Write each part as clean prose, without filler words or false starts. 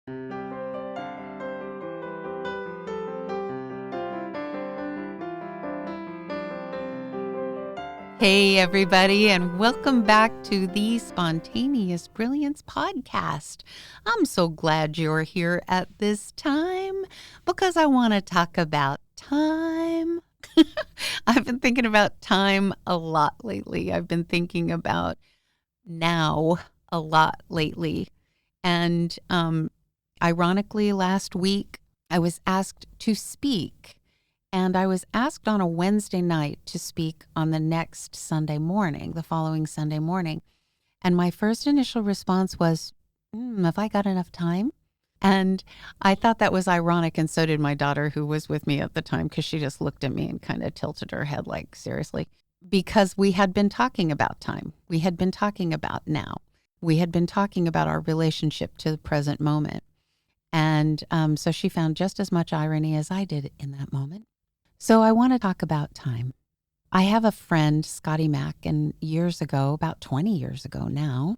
Hey, everybody, and welcome back to the Spontaneous Brilliance Podcast. I'm so glad you're here at this time because I want to talk about time. I've been thinking about time a lot lately. I've been thinking about now a lot lately. And ironically, last week, I was asked to speak. And I was asked on a Wednesday night to speak on the next Sunday morning, the following Sunday morning. And my first initial response was, have I got enough time? And I thought that was ironic, and so did my daughter, who was with me at the time, because she just looked at me and kind of tilted her head like, seriously? Because we had been talking about time. We had been talking about now. We had been talking about our relationship to the present moment. And so she found just as much irony as I did in that moment. So I want to talk about time. I have a friend, Scotty Mack, and years ago, about 20 years ago now,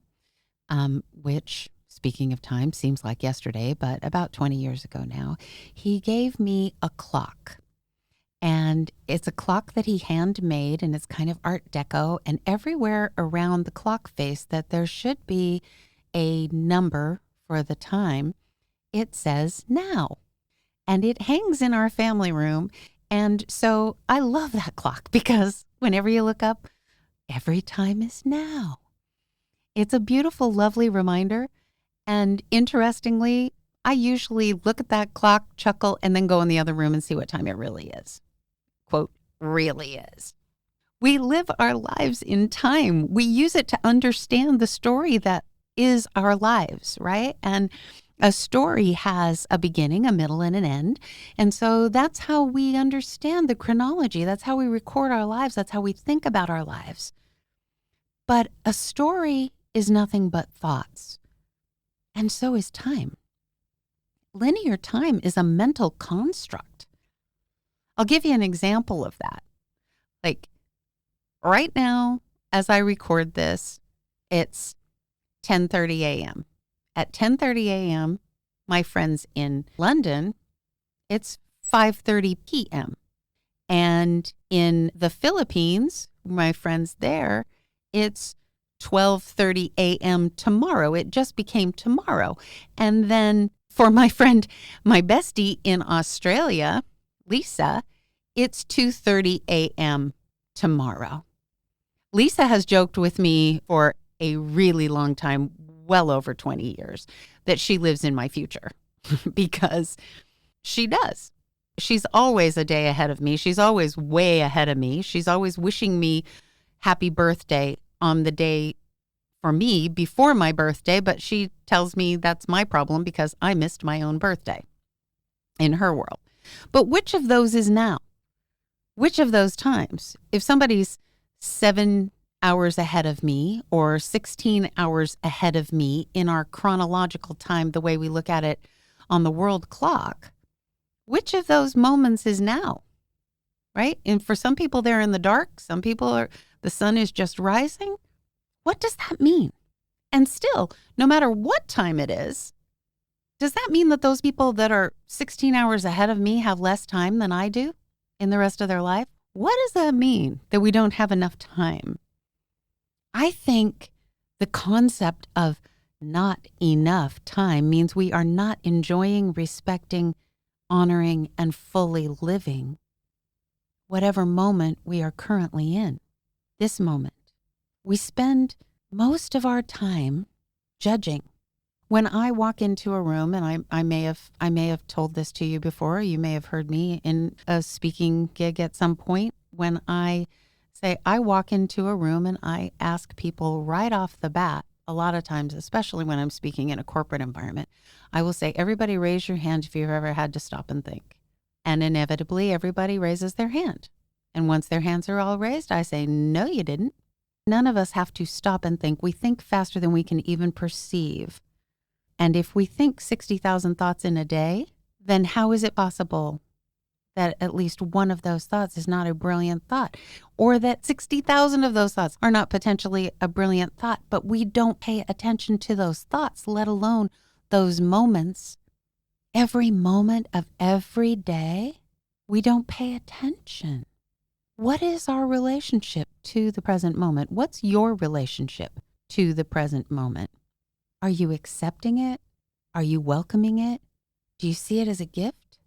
which, speaking of time, seems like yesterday, but about 20 years ago now, he gave me a clock. And it's a clock that he handmade, and it's kind of Art Deco, and everywhere around the clock face that there should be a number for the time, it says now. And it hangs in our family room. And so I love that clock because whenever you look up, every time is now. It's a beautiful, lovely reminder. And interestingly, I usually look at that clock, chuckle, and then go in the other room and see what time it really is. Quote, really is. We live our lives in time. We use it to understand the story that is our lives, right? And a story has a beginning, a middle, and an end. And so that's how we understand the chronology. That's how we record our lives. That's how we think about our lives. But a story is nothing but thoughts. And so is time. Linear time is a mental construct. I'll give you an example of that. Like right now, as I record this, it's 10:30 a.m. At 10:30 a.m., my friends in London, it's 5:30 p.m. And in the Philippines, my friends there, it's 12:30 a.m. tomorrow. It just became tomorrow. And then for my friend, my bestie in Australia, Lisa, it's 2:30 a.m. tomorrow. Lisa has joked with me for a really long time, well over 20 years, that she lives in my future because she does. She's always a day ahead of me. She's always way ahead of me. She's always wishing me happy birthday on the day for me before my birthday, but she tells me that's my problem because I missed my own birthday in her world. But which of those is now? Which of those times? If somebody's 7 hours ahead of me or 16 hours ahead of me in our chronological time, the way we look at it on the world clock, which of those moments is now, right? And for some people, they're in the dark. Some people the sun is just rising. What does that mean? And still, no matter what time it is, does that mean that those people that are 16 hours ahead of me have less time than I do in the rest of their life? What does that mean that we don't have enough time? I think the concept of not enough time means we are not enjoying, respecting, honoring, and fully living whatever moment we are currently in, this moment. We spend most of our time judging. When I walk into a room, and I may have told this to you before, you may have heard me in a speaking gig at some point, when I say I walk into a room and I ask people right off the bat, a lot of times, especially when I'm speaking in a corporate environment, I will say, everybody raise your hand if you've ever had to stop and think. And inevitably, everybody raises their hand. And once their hands are all raised, I say, no, you didn't. None of us have to stop and think. We think faster than we can even perceive. And if we think 60,000 thoughts in a day, then how is it possible that at least one of those thoughts is not a brilliant thought, or that 60,000 of those thoughts are not potentially a brilliant thought, but we don't pay attention to those thoughts, let alone those moments, every moment of every day, we don't pay attention. What is our relationship to the present moment? What's your relationship to the present moment? Are you accepting it? Are you welcoming it? Do you see it as a gift?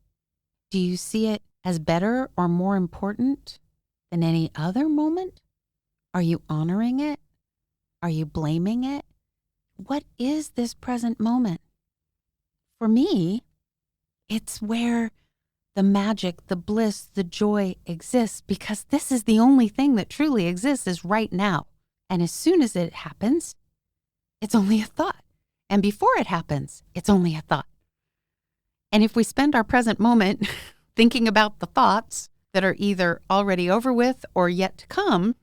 Do you see it as better or more important than any other moment? Are you honoring it? Are you blaming it? What is this present moment? For me, it's where the magic, the bliss, the joy exists, because this is the only thing that truly exists is right now. And as soon as it happens, it's only a thought. And before it happens, it's only a thought. And if we spend our present moment thinking about the thoughts that are either already over with or yet to come,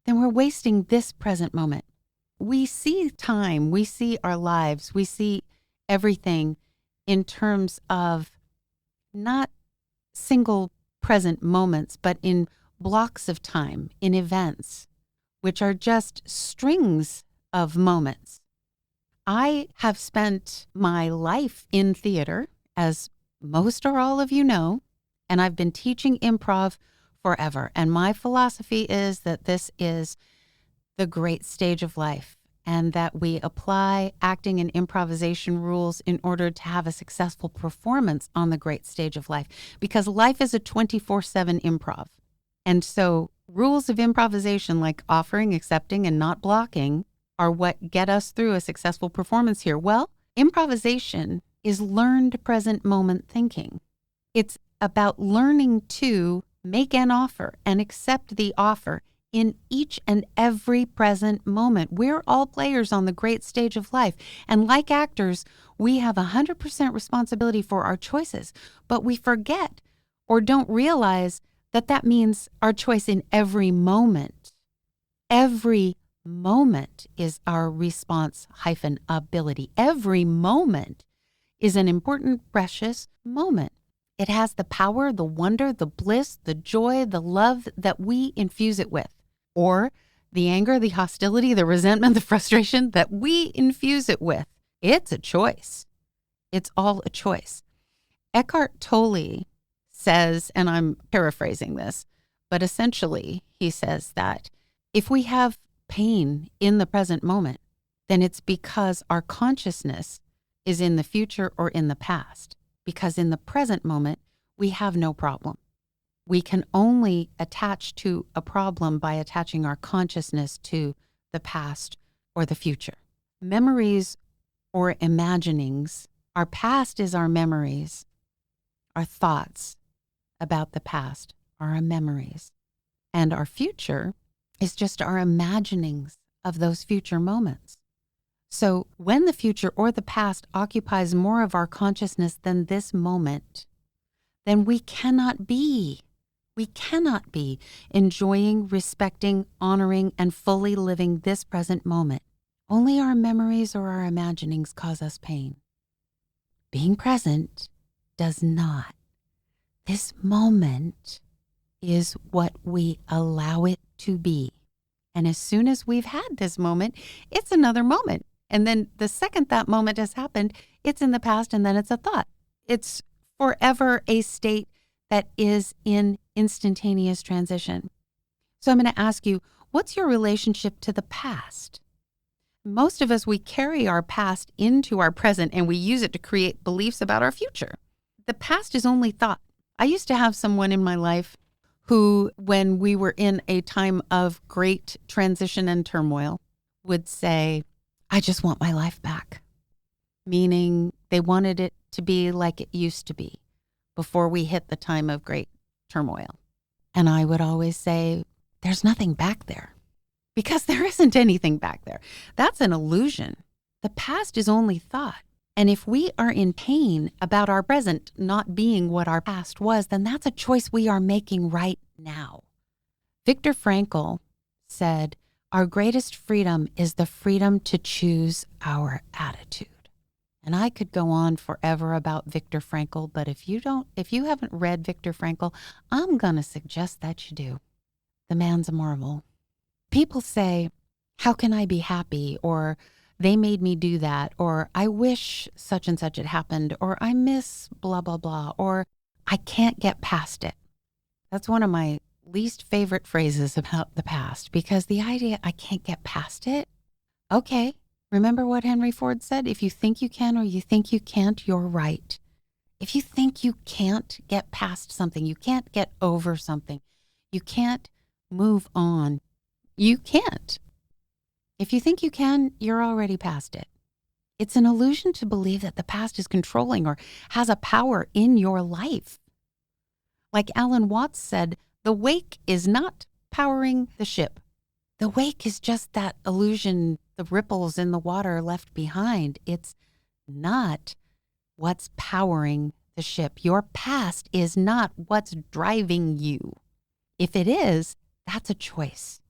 then we're wasting this present moment. We see time, we see our lives, we see everything in terms of not single present moments, but in blocks of time, in events, which are just strings of moments. I have spent my life in theater, as most or all of you know, and I've been teaching improv forever. And my philosophy is that this is the great stage of life, and that we apply acting and improvisation rules in order to have a successful performance on the great stage of life, because life is a 24/7 improv. And so rules of improvisation like offering, accepting, and not blocking are what get us through a successful performance here. Well, improvisation is learned present moment thinking. It's about learning to make an offer and accept the offer in each and every present moment. We're all players on the great stage of life. And like actors, we have 100% responsibility for our choices, but we forget or don't realize that that means our choice in every moment. Every moment is our response-ability. Every moment is an important, precious moment. It has the power, the wonder, the bliss, the joy, the love that we infuse it with, or the anger, the hostility, the resentment, the frustration that we infuse it with. It's a choice. It's all a choice. Eckhart Tolle says, and I'm paraphrasing this, but essentially he says that if we have pain in the present moment, then it's because our consciousness is in the future or in the past. Because in the present moment, we have no problem. We can only attach to a problem by attaching our consciousness to the past or the future. Memories or imaginings, our past is our memories. Our thoughts about the past are our memories. And our future is just our imaginings of those future moments. So when the future or the past occupies more of our consciousness than this moment, then we cannot be enjoying, respecting, honoring, and fully living this present moment. Only our memories or our imaginings cause us pain. Being present does not. This moment is what we allow it to be. And as soon as we've had this moment, it's another moment. And then the second that moment has happened, it's in the past, and then it's a thought. It's forever a state that is in instantaneous transition. So I'm going to ask you, what's your relationship to the past? Most of us, we carry our past into our present, and we use it to create beliefs about our future. The past is only thought. I used to have someone in my life who, when we were in a time of great transition and turmoil, would say, I just want my life back. Meaning they wanted it to be like it used to be before we hit the time of great turmoil. And I would always say, there's nothing back there, because there isn't anything back there. That's an illusion. The past is only thought. And if we are in pain about our present not being what our past was, then that's a choice we are making right now. Viktor Frankl said, our greatest freedom is the freedom to choose our attitude. And I could go on forever about Viktor Frankl, but if you haven't read Viktor Frankl, I'm going to suggest that you do. The man's a marvel. People say, how can I be happy? Or they made me do that, or I wish such and such had happened, or I miss blah, blah, blah, or I can't get past it. That's one of my least favorite phrases about the past, because the idea I can't get past it. Okay, remember what Henry Ford said? If you think you can or you think you can't, you're right. If you think you can't get past something, you can't get over something, you can't move on, you can't. If you think you can, you're already past it. It's an illusion to believe that the past is controlling or has a power in your life. Like Alan Watts said, the wake is not powering the ship. The wake is just that illusion, the ripples in the water left behind. It's not what's powering the ship. Your past is not what's driving you. If it is, that's a choice.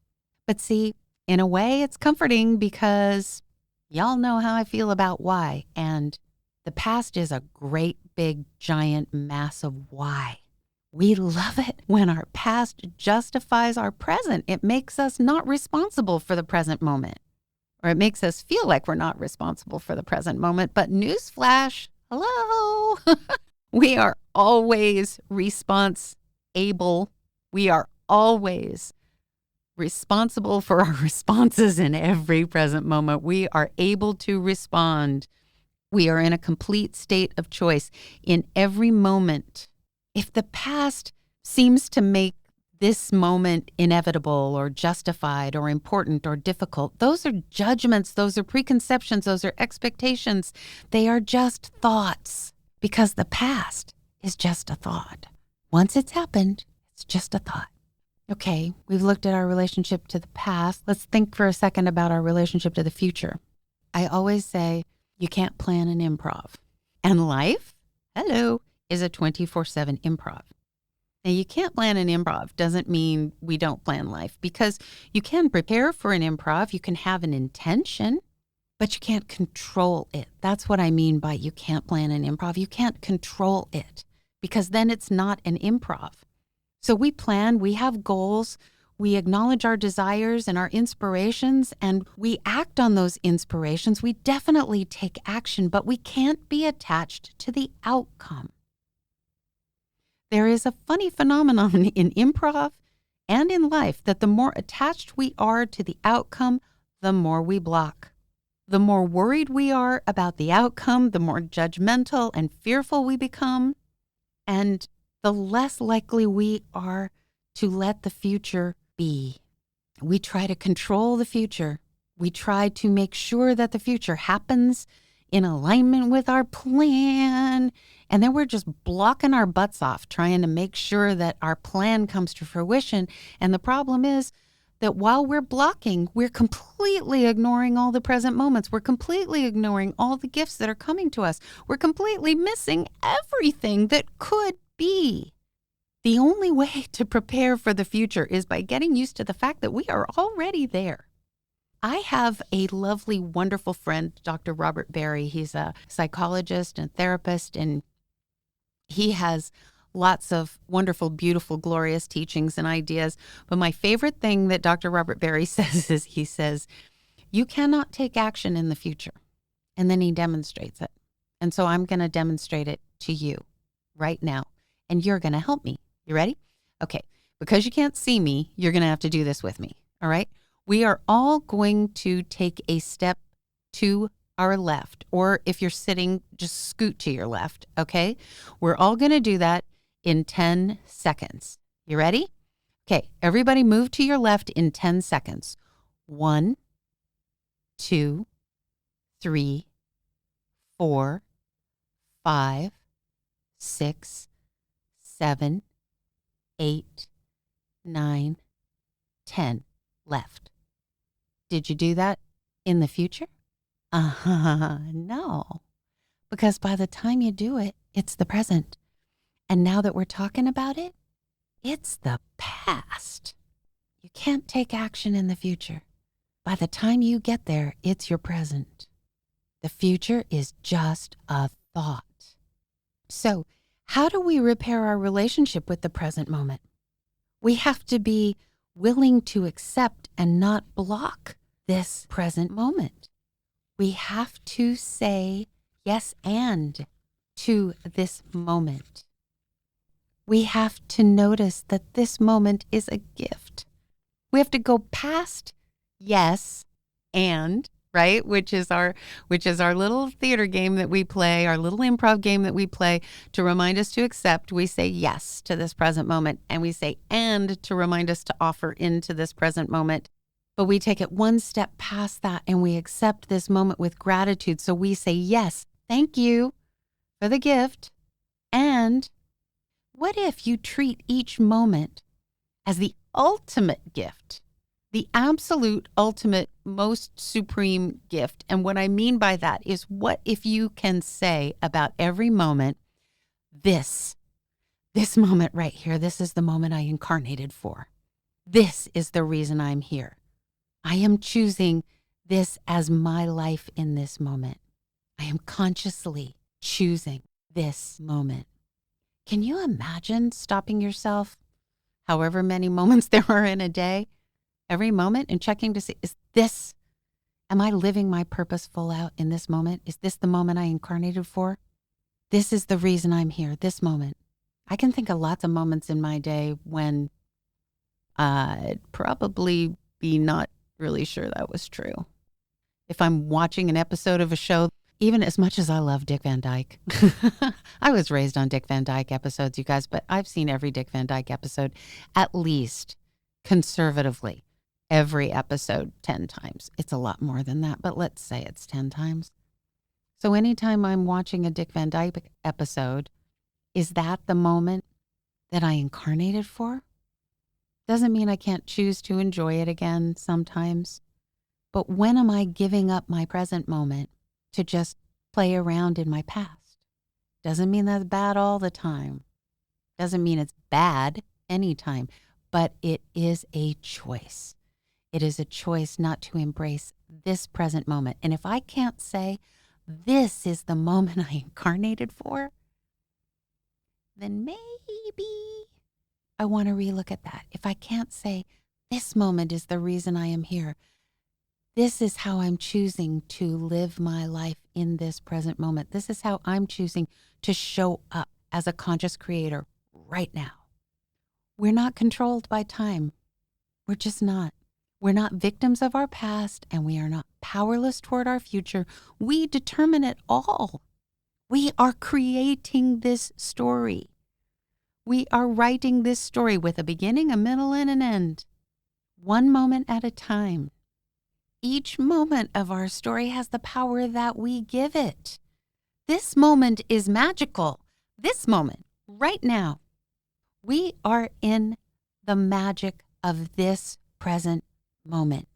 But see, in a way, it's comforting because y'all know how I feel about why. And the past is a great, big, giant, massive why. We love it when our past justifies our present. It makes us not responsible for the present moment. Or it makes us feel like we're not responsible for the present moment. But newsflash, hello, we are always response-able. We are always responsible for our responses in every present moment. We are able to respond. We are in a complete state of choice in every moment. If the past seems to make this moment inevitable or justified or important or difficult, those are judgments, those are preconceptions, those are expectations. They are just thoughts, because the past is just a thought. Once it's happened, it's just a thought. Okay, we've looked at our relationship to the past. Let's think for a second about our relationship to the future. I always say you can't plan an improv. And life, hello, is a 24/7 improv. Now, you can't plan an improv doesn't mean we don't plan life, because you can prepare for an improv. You can have an intention, but you can't control it. That's what I mean by you can't plan an improv. You can't control it, because then it's not an improv. So we plan, we have goals, we acknowledge our desires and our inspirations, and we act on those inspirations. We definitely take action, but we can't be attached to the outcome. There is a funny phenomenon in improv and in life that the more attached we are to the outcome, the more we block. The more worried we are about the outcome, the more judgmental and fearful we become, and the less likely we are to let the future be. We try to control the future. We try to make sure that the future happens in alignment with our plan. And then we're just blocking our butts off trying to make sure that our plan comes to fruition. And the problem is that while we're blocking, we're completely ignoring all the present moments. We're completely ignoring all the gifts that are coming to us. We're completely missing everything that could be. The only way to prepare for the future is by getting used to the fact that we are already there. I have a lovely, wonderful friend, Dr. Robert Barry. He's a psychologist and therapist, and he has lots of wonderful, beautiful, glorious teachings and ideas. But my favorite thing that Dr. Robert Barry says is he says, you cannot take action in the future. And then he demonstrates it. And so I'm going to demonstrate it to you right now. And you're going to help me. You ready? Okay. Because you can't see me, you're going to have to do this with me. All right? We are all going to take a step to our left. Or if you're sitting, just scoot to your left. Okay? We're all going to do that in 10 seconds. You ready? Okay. Everybody move to your left in 10 seconds. 1, 2, 3, 4, 5, 6, 7, 8, 9, 10. Left. Did you do that in the future? No. Because by the time you do it, it's the present. And now that we're talking about it, it's the past. You can't take action in the future. By the time you get there, it's your present. The future is just a thought. So, how do we repair our relationship with the present moment? We have to be willing to accept and not block this present moment. We have to say yes and to this moment. We have to notice that this moment is a gift. We have to go past yes and, right? Which is our little theater game that we play, our little improv game that we play to remind us to accept. We say yes to this present moment, and we say and to remind us to offer into this present moment. But we take it one step past that and we accept this moment with gratitude. So we say, yes, thank you for the gift. And what if you treat each moment as the ultimate gift, the absolute ultimate, most supreme gift? And what I mean by that is, what if you can say about every moment, this moment right here, this is the moment I incarnated for. This is the reason I'm here. I am choosing this as my life in this moment. I am consciously choosing this moment. Can you imagine stopping yourself, however many moments there are in a day, every moment, and checking to see, am I living my purpose full out in this moment? Is this the moment I incarnated for? This is the reason I'm here, this moment. I can think of lots of moments in my day when I'd probably be not really sure that was true. If I'm watching an episode of a show, even as much as I love Dick Van Dyke, I was raised on Dick Van Dyke episodes, you guys, but I've seen every Dick Van Dyke episode at least conservatively every episode 10 times. It's a lot more than that, but let's say it's 10 times. So anytime I'm watching a Dick Van Dyke episode, is that the moment that I incarnated for? Doesn't mean I can't choose to enjoy it again sometimes. But when am I giving up my present moment to just play around in my past? Doesn't mean that's bad all the time. Doesn't mean it's bad anytime. But it is a choice. It is a choice not to embrace this present moment. And if I can't say, this is the moment I incarnated for, then maybe I want to relook at that. If I can't say, this moment is the reason I am here, this is how I'm choosing to live my life in this present moment. This is how I'm choosing to show up as a conscious creator right now. We're not controlled by time. We're just not. We're not victims of our past, and we are not powerless toward our future. We determine it all. We are creating this story. We are writing this story with a beginning, a middle, and an end, one moment at a time. Each moment of our story has the power that we give it. This moment is magical. This moment, right now, we are in the magic of this present moment.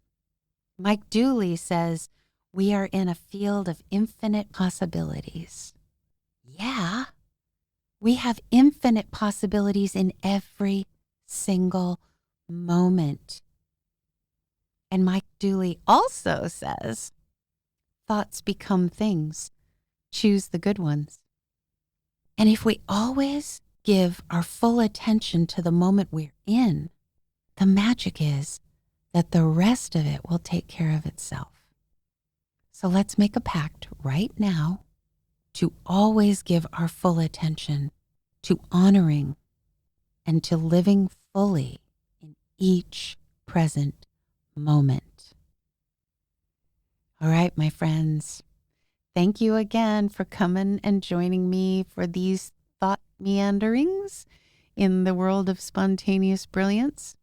Mike Dooley says, we are in a field of infinite possibilities. Yeah. We have infinite possibilities in every single moment. And Mike Dooley also says, thoughts become things. Choose the good ones. And if we always give our full attention to the moment we're in, the magic is that the rest of it will take care of itself. So let's make a pact right now to always give our full attention to honoring and to living fully in each present moment. All right, my friends, thank you again for coming and joining me for these thought meanderings in the world of spontaneous brilliance.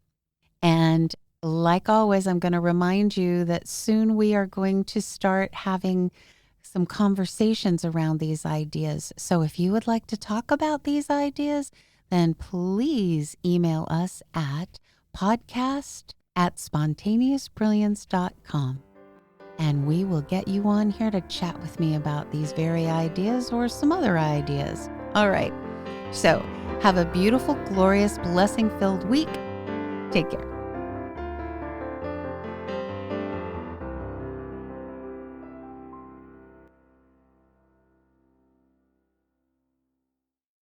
And like always, I'm going to remind you that soon we are going to start having some conversations around these ideas. So if you would like to talk about these ideas, then please email us at podcast@spontaneousbrilliance.com. And we will get you on here to chat with me about these very ideas or some other ideas. All right. So have a beautiful, glorious, blessing-filled week. Take care.